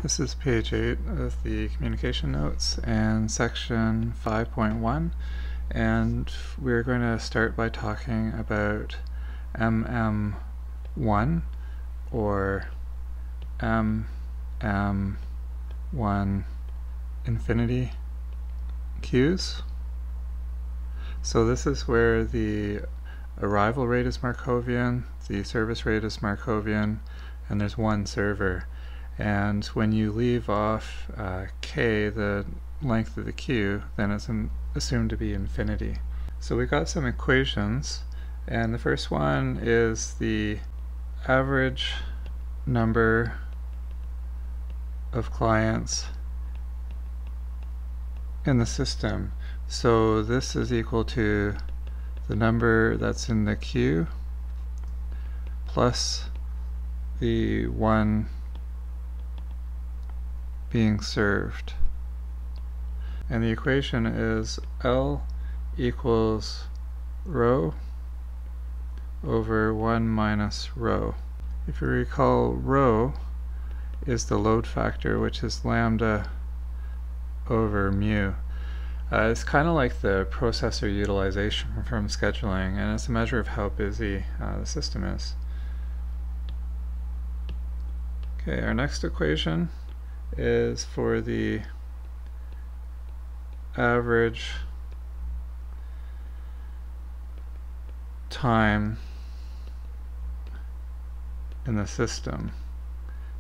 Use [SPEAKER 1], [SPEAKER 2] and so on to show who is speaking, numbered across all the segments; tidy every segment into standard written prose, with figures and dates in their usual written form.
[SPEAKER 1] This is page 8 of the communication notes and section 5.1, and we're going to start by talking about MM1 or MM1 infinity queues. So this is where the arrival rate is Markovian, the service rate is Markovian, and there's one server. And when you leave off k, the length of the queue, then it's assumed to be infinity. So we got some equations, and the first one is the average number of clients in the system. So this is equal to the number that's in the queue plus the one being served. And the equation is L equals rho over 1 minus rho. If you recall, rho is the load factor, which is lambda over mu. It's kind of like the processor utilization from scheduling, and it's a measure of how busy the system is. Okay, our next equation is for the average time in the system,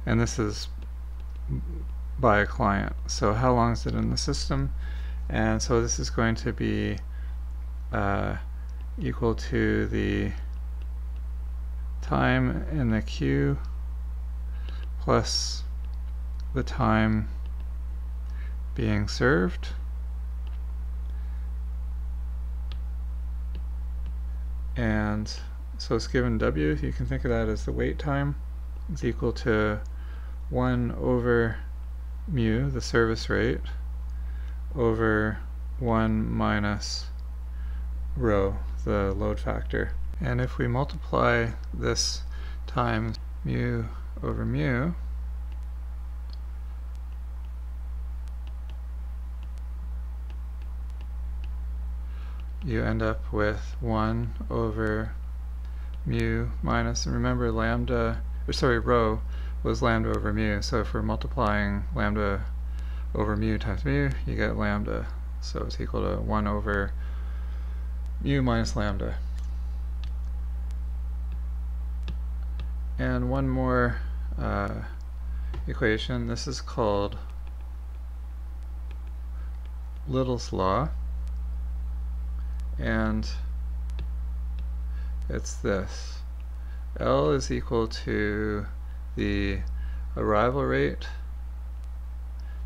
[SPEAKER 1] and this is by a client. So how long is it in the system? And so this is going to be equal to the time in the queue plus the time being served, and so it's given W. You can think of that as the wait time. It's equal to 1 over mu, the service rate, over 1 minus rho, the load factor. And if we multiply this times mu over mu, you end up with 1 over mu minus, and remember rho was lambda over mu, so if we're multiplying lambda over mu times mu, you get lambda, so it's equal to 1 over mu minus lambda. And one more equation. This is called Little's law, and it's this. L is equal to the arrival rate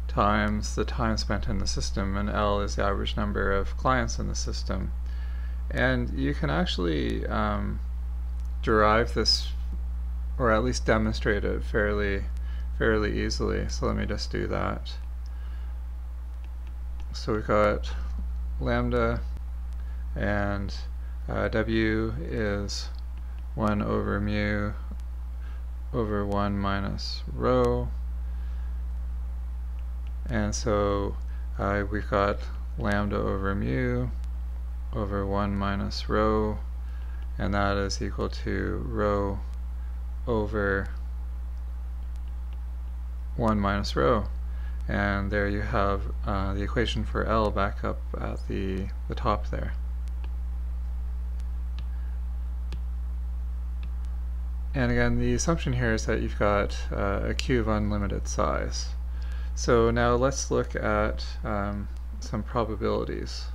[SPEAKER 1] times the time spent in the system, and L is the average number of clients in the system. And you can actually derive this, or at least demonstrate it fairly easily. So let me just do that. So we've got lambda, and W is 1 over mu over 1 minus rho, and so we've got lambda over mu over 1 minus rho, and that is equal to rho over 1 minus rho. And there you have the equation for L back up at the top there. And again, the assumption here is that you've got a queue of unlimited size. So now let's look at some probabilities.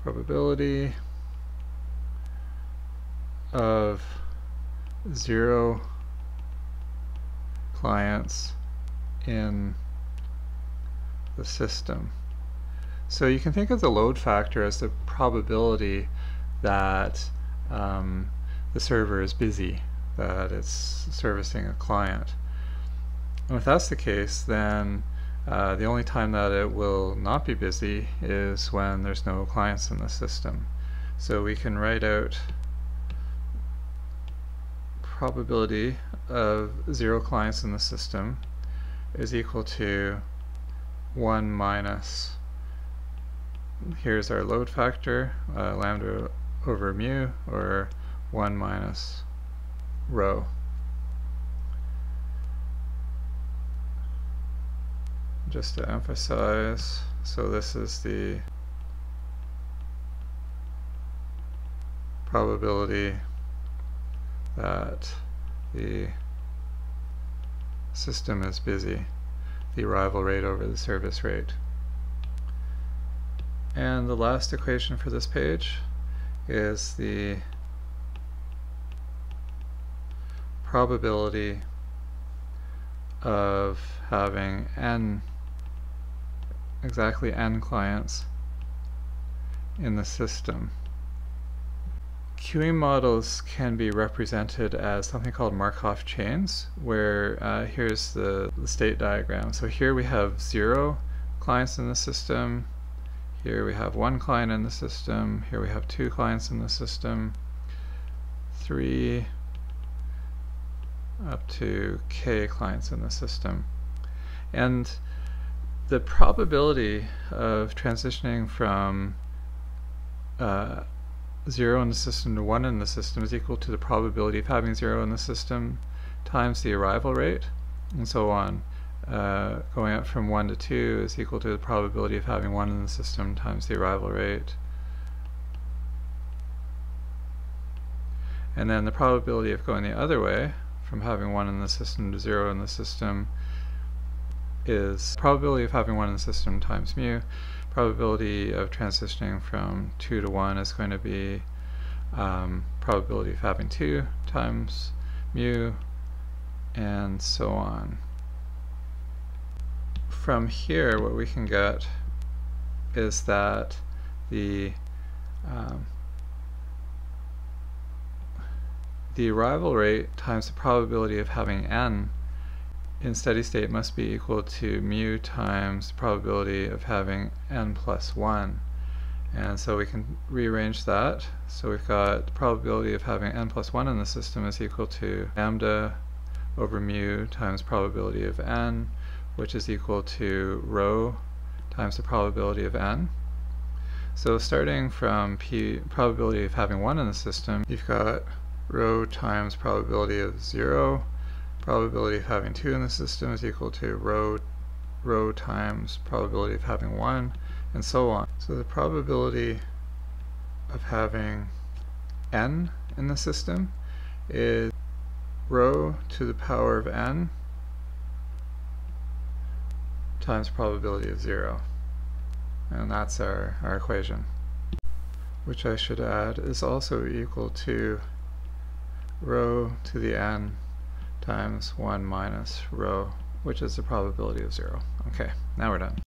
[SPEAKER 1] Probability of 0 clients in the system. So you can think of the load factor as the probability that the server is busy, that it's servicing a client. And if that's the case, then the only time that it will not be busy is when there's no clients in the system. So we can write out probability of 0 clients in the system is equal to 1 minus, here's our load factor, lambda over mu, or 1 minus rho. Just to emphasize, so this is the probability that the system is busy, the arrival rate over the service rate. And the last equation for this page is the probability of having exactly n clients in the system. Queuing models can be represented as something called Markov chains, where here's the state diagram. So here we have 0 clients in the system, here we have 1 client in the system, here we have 2 clients in the system, 3 up to k clients in the system. And the probability of transitioning from 0 in the system to 1 in the system is equal to the probability of having 0 in the system times the arrival rate, and so on. Going up from 1 to 2 is equal to the probability of having 1 in the system times the arrival rate. And then the probability of going the other way, from having 1 in the system to 0 in the system, is probability of having 1 in the system times mu. Probability of transitioning from 2 to 1 is going to be probability of having 2 times mu, and so on. From here, what we can get is that the arrival rate times the probability of having n in steady state must be equal to mu times the probability of having n plus 1. And so we can rearrange that. So we've got the probability of having n plus 1 in the system is equal to lambda over mu times probability of n, which is equal to rho times the probability of n. So starting from probability of having 1 in the system, you've got rho times probability of 0. Probability of having 2 in the system is equal to rho times probability of having 1, and so on. So the probability of having n in the system is rho to the power of n times probability of 0. And that's our equation, which I should add is also equal to rho to the n times 1 minus rho, which is the probability of 0. Okay, now we're done.